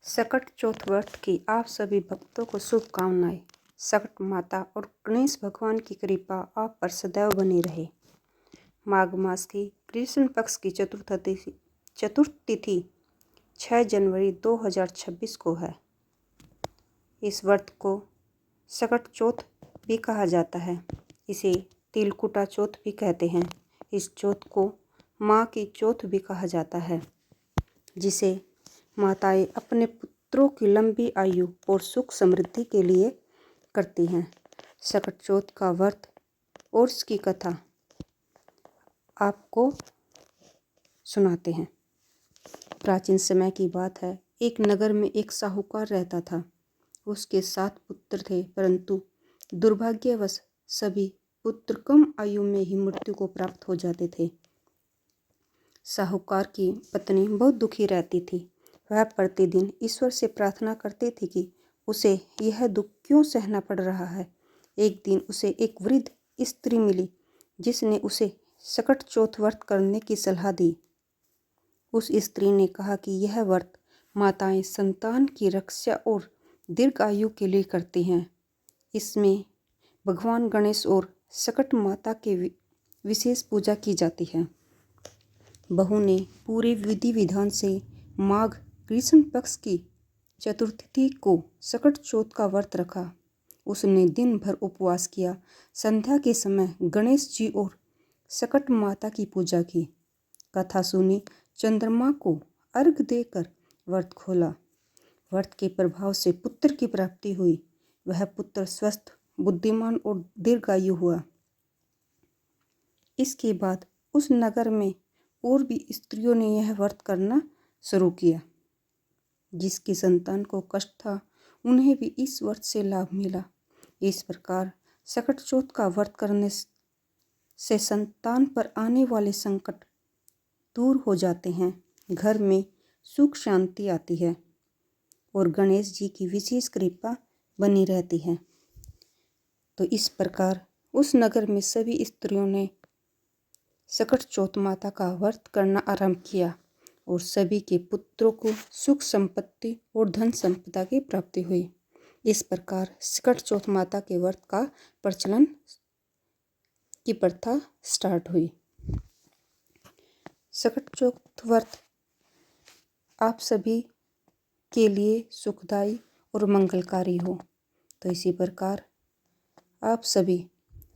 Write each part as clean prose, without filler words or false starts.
सकट चौथ व्रत की आप सभी भक्तों को शुभकामनाएं। सकट माता और गणेश भगवान की कृपा आप पर सदैव बनी रहे। माघ मास की कृष्ण पक्ष की चतुर्थ तिथि 6 जनवरी 2026 को है। इस व्रत को सकट चौथ भी कहा जाता है। इसे तिलकुटा चौथ भी कहते हैं। इस चौथ को माँ की चौथ भी कहा जाता है, जिसे माताएं अपने पुत्रों की लंबी आयु और सुख समृद्धि के लिए करती हैं। सकट चौथ का व्रत और इसकी कथा आपको सुनाते हैं। प्राचीन समय की बात है। एक नगर में एक साहूकार रहता था। उसके 7 पुत्र थे, परंतु दुर्भाग्यवश सभी पुत्र कम आयु में ही मृत्यु को प्राप्त हो जाते थे। साहूकार की पत्नी बहुत दुखी रहती थी। वह प्रतिदिन ईश्वर से प्रार्थना करती थी कि उसे यह दुख क्यों सहना पड़ रहा है। एक दिन उसे एक वृद्ध स्त्री मिली, जिसने उसे सकट चौथ व्रत करने की सलाह दी। उस स्त्री ने कहा कि यह व्रत माताएं संतान की रक्षा और दीर्घ आयु के लिए करती हैं। इसमें भगवान गणेश और सकट माता के विशेष पूजा की जाती है। बहू ने पूरे विधि विधान से माघ कृष्ण पक्ष की चतुर्थी को सकट चौथ का व्रत रखा। उसने दिन भर उपवास किया। संध्या के समय गणेश जी और सकट माता की पूजा की, कथा सुनी, चंद्रमा को अर्घ देकर व्रत खोला। व्रत के प्रभाव से पुत्र की प्राप्ति हुई। वह पुत्र स्वस्थ, बुद्धिमान और दीर्घायु हुआ। इसके बाद उस नगर में और भी स्त्रियों ने यह व्रत करना शुरू किया। जिसकी संतान को कष्ट था, उन्हें भी इस व्रत से लाभ मिला। इस प्रकार सकट चौथ का व्रत करने से संतान पर आने वाले संकट दूर हो जाते हैं, घर में सुख शांति आती है और गणेश जी की विशेष कृपा बनी रहती है। तो इस प्रकार उस नगर में सभी स्त्रियों ने सकट चौथ माता का व्रत करना आरंभ किया और सभी के पुत्रों को सुख संपत्ति और धन संपदा की प्राप्ति हुई। इस प्रकार सकट चौथ माता के व्रत का प्रचलन की प्रथा स्टार्ट हुई। सकट चौथ व्रत आप सभी के लिए सुखदायी और मंगलकारी हो। तो इसी प्रकार आप सभी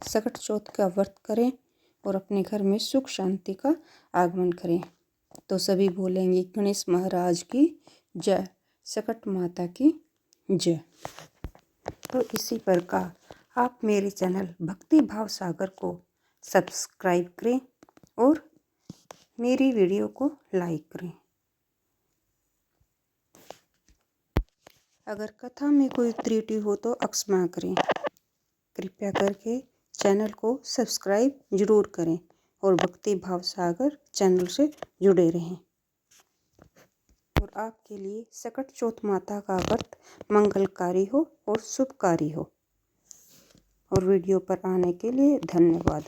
सकट चौथ का व्रत करें और अपने घर में सुख शांति का आगमन करें। तो सभी बोलेंगे गणेश महाराज की जय, सकट माता की जय। तो इसी प्रकार आप मेरे चैनल भक्ति भाव सागर को सब्सक्राइब करें और मेरी वीडियो को लाइक करें। अगर कथा में कोई त्रुटि हो तो क्षमा करें। कृपया करके चैनल को सब्सक्राइब जरूर करें और भक्ति भाव सागर चैनल से जुड़े रहें। और आपके लिए सकट चौथ माता का व्रत मंगलकारी हो और शुभकारी हो। और वीडियो पर आने के लिए धन्यवाद।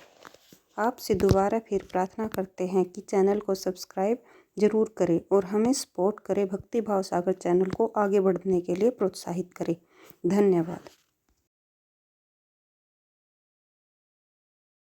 आपसे दोबारा फिर प्रार्थना करते हैं कि चैनल को सब्सक्राइब जरूर करें और हमें सपोर्ट करें। भक्ति भाव सागर चैनल को आगे बढ़ने के लिए प्रोत्साहित करें। धन्यवाद।